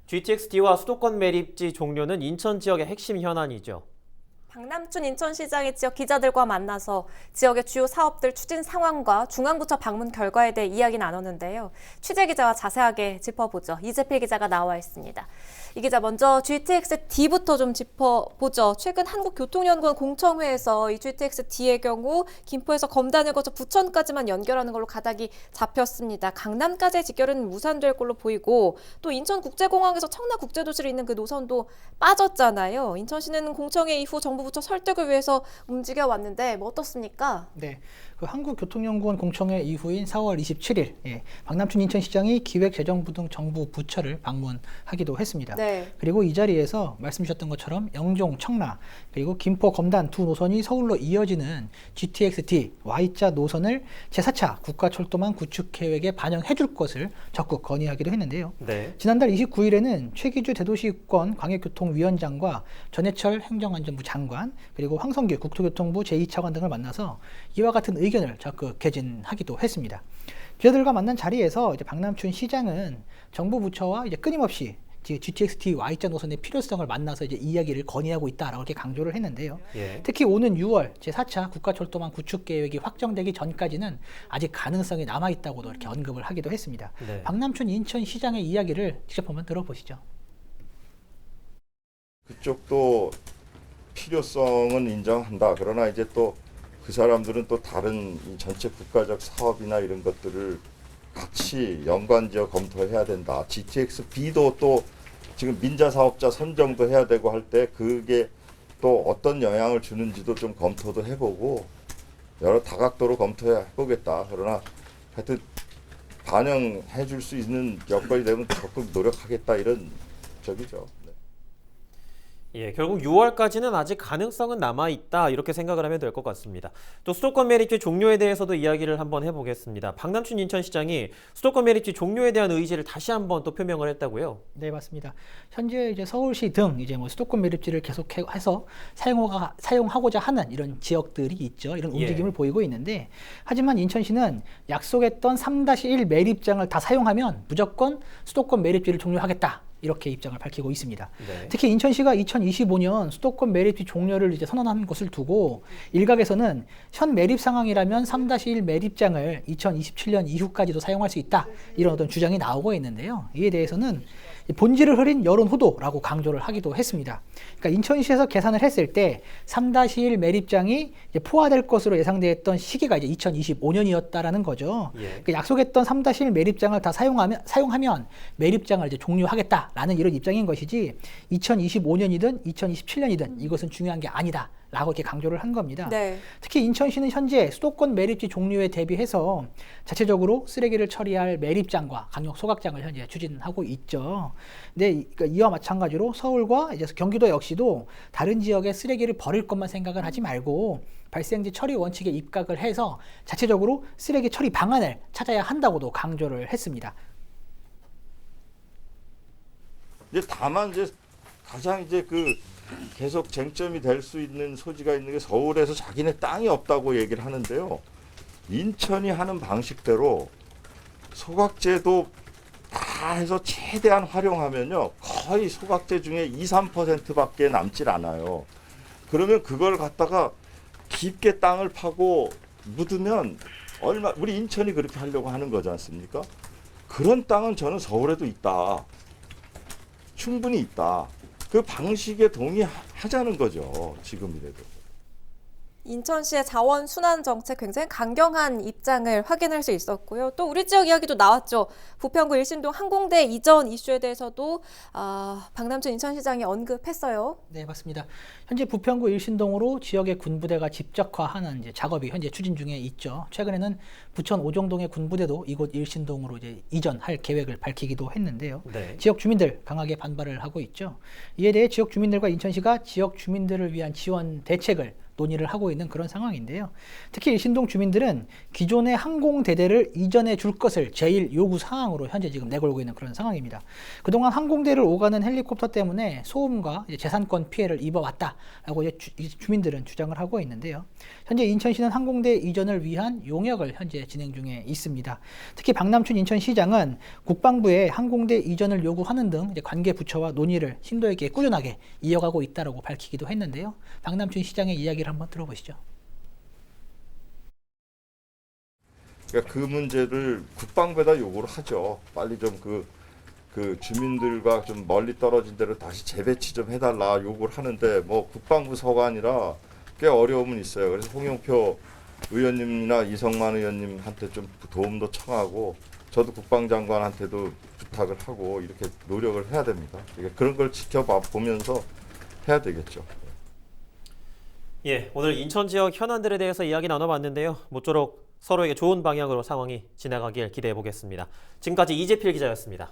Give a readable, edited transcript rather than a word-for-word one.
GTX-D와 수도권 매립지 종료는 인천 지역의 핵심 현안이죠. 박남춘 인천시장이 지역 기자들과 만나서 지역의 주요 사업들 추진 상황과 중앙부처 방문 결과에 대해 이야기 나눴는데요. 취재 기자와 자세하게 짚어보죠. 이재필 기자가 나와 있습니다. 이 기자 먼저 GTX-D부터 좀 짚어보죠. 최근 한국교통연구원 공청회에서 이 GTX-D의 경우 김포에서 검단을 거쳐 부천까지만 연결하는 걸로 가닥이 잡혔습니다. 강남까지의 직결은 무산될 걸로 보이고 또 인천국제공항에서 청라국제도시를 잇는 그 노선도 빠졌잖아요. 인천시는 공청회 이후 정부 부처 설득을 위해서 움직여 왔는데 뭐 어떻습니까? 네, 그 한국교통연구원 공청회 이후인 4월 27일 박남춘 인천시장이 기획재정부 등 정부 부처를 방문하기도 했습니다. 네. 그리고 이 자리에서 말씀 주셨던 것처럼 영종, 청라, 그리고 김포, 검단 두 노선이 서울로 이어지는 GTX-D Y자 노선을 제4차 국가철도망 구축 계획에 반영해 줄 것을 적극 건의하기도 했는데요. 네. 지난달 29일에는 최기주 대도시권 광역교통위원장과 전해철 행정안전부 장관 그리고 황성규 국토교통부 제2차관 등을 만나서 이와 같은 의견을 적극 개진하기도 했습니다. 기자들과 만난 자리에서 이제 박남춘 시장은 정부 부처와 이제 끊임없이 GTX-D Y자 노선의 필요성을 만나서 이제 이야기를 건의하고 있다라고 이렇게 강조를 했는데요. 예. 특히 오는 6월 제4차 국가철도망 구축 계획이 확정되기 전까지는 아직 가능성이 남아 있다고도 이렇게 언급을 하기도 했습니다. 네. 박남춘 인천시장의 이야기를 직접 한번 들어보시죠. 그쪽도 필요성은 인정한다. 그러나 이제 또 그 사람들은 또 다른 이 전체 국가적 사업이나 이런 것들을 같이 연관지어 검토해야 된다. GTX-B도 또 지금 민자 사업자 선정도 해야 되고 할 때 그게 또 어떤 영향을 주는지도 좀 검토도 해보고 여러 다각도로 검토해 보겠다. 그러나 하여튼 반영해 줄 수 있는 여건이 되면 적극 노력하겠다 이런 적이죠. 예, 결국 6월까지는 아직 가능성은 남아있다 이렇게 생각을 하면 될 것 같습니다. 또 수도권 매립지 종료에 대해서도 이야기를 한번 해보겠습니다. 박남춘 인천시장이 수도권 매립지 종료에 대한 의지를 다시 한번 또 표명을 했다고요? 네, 맞습니다. 현재 이제 서울시 등 이제 뭐 수도권 매립지를 계속해서 사용하고자 하는 이런 지역들이 있죠. 이런 움직임을 보이고 있는데, 하지만 인천시는 약속했던 3-1 매립장을 다 사용하면 무조건 수도권 매립지를 종료하겠다. 이렇게 입장을 밝히고 있습니다. 네. 특히 인천시가 2025년 수도권 매립지 종료를 이제 선언한 것을 두고 일각에서는 현 매립 상황이라면 3-1 매립장을 2027년 이후까지도 사용할 수 있다. 이런 어떤 주장이 나오고 있는데요. 이에 대해서는 본질을 흐린 여론 호도라고 강조를 하기도 했습니다. 그러니까 인천시에서 계산을 했을 때 3-1 매립장이 이제 포화될 것으로 예상됐던 시기가 이제 2025년이었다라는 거죠. 예. 그러니까 약속했던 3-1 매립장을 다 사용하면 매립장을 이제 종료하겠다라는 이런 입장인 것이지 2025년이든 2027년이든 이것은 중요한 게 아니다. 라고 이렇게 강조를 한 겁니다. 네. 특히 인천시는 현재 수도권 매립지 종료에 대비해서 자체적으로 쓰레기를 처리할 매립장과 강력 소각장을 현재 추진하고 있죠. 근데 이와 마찬가지로 서울과 이제 경기도 역시도 다른 지역에 쓰레기를 버릴 것만 생각을 하지 말고 발생지 처리 원칙에 입각을 해서 자체적으로 쓰레기 처리 방안을 찾아야 한다고도 강조를 했습니다. 이제 다만 이제 가장 이제 그 계속 쟁점이 될 수 있는 소지가 있는 게 서울에서 자기네 땅이 없다고 얘기를 하는데요. 인천이 하는 방식대로 소각제도 다 해서 최대한 활용하면요. 거의 소각제 중에 2-3%밖에 남질 않아요. 그러면 그걸 갖다가 깊게 땅을 파고 묻으면 우리 인천이 그렇게 하려고 하는 거지 않습니까? 그런 땅은 저는 서울에도 있다. 충분히 있다. 그 방식에 동의하자는 거죠. 지금이라도. 인천시의 자원 순환 정책 굉장히 강경한 입장을 확인할 수 있었고요. 또 우리 지역 이야기도 나왔죠. 부평구 일신동 항공대 이전 이슈에 대해서도 박남춘 인천시장이 언급했어요. 네, 맞습니다. 현재 부평구 일신동으로 지역의 군부대가 집적화하는 이제 작업이 현재 추진 중에 있죠. 최근에는 부천 오정동의 군부대도 이곳 일신동으로 이제 이전할 계획을 밝히기도 했는데요. 네. 지역 주민들 강하게 반발을 하고 있죠. 이에 대해 지역 주민들과 인천시가 지역 주민들을 위한 지원 대책을 논의를 하고 있는 그런 상황인데요. 특히 일신동 주민들은 기존의 항공대대를 이전해 줄 것을 제일 요구 사항으로 현재 지금 내걸고 있는 그런 상황입니다. 그동안 항공대를 오가는 헬리콥터 때문에 소음과 이제 재산권 피해를 입어왔다라고 이제 주민들은 주장을 하고 있는데요. 현재 인천시는 항공대 이전을 위한 용역을 현재 진행 중에 있습니다. 특히 박남춘 인천시장은 국방부에 항공대 이전을 요구하는 등 이제 관계 부처와 논의를 심도 있게 꾸준하게 이어가고 있다라고 밝히기도 했는데요. 박남춘 시장의 이야기를 한번 들어보시죠. 그러니까 그 문제를 국방부에다 요구를 하죠. 빨리 좀 그 주민들과 좀 멀리 떨어진 데로 다시 재배치 좀 해달라 요구를 하는데 뭐 국방부 서관이라 꽤 어려움은 있어요. 그래서 홍영표 의원님이나 이성만 의원님한테 좀 도움도 청하고 저도 국방장관한테도 부탁을 하고 이렇게 노력을 해야 됩니다. 그러니까 그런 걸 지켜봐 보면서 해야 되겠죠. 예, 오늘 인천 지역 현안들에 대해서 이야기 나눠봤는데요. 모쪼록 서로에게 좋은 방향으로 상황이 지나가길 기대해 보겠습니다. 지금까지 이재필 기자였습니다.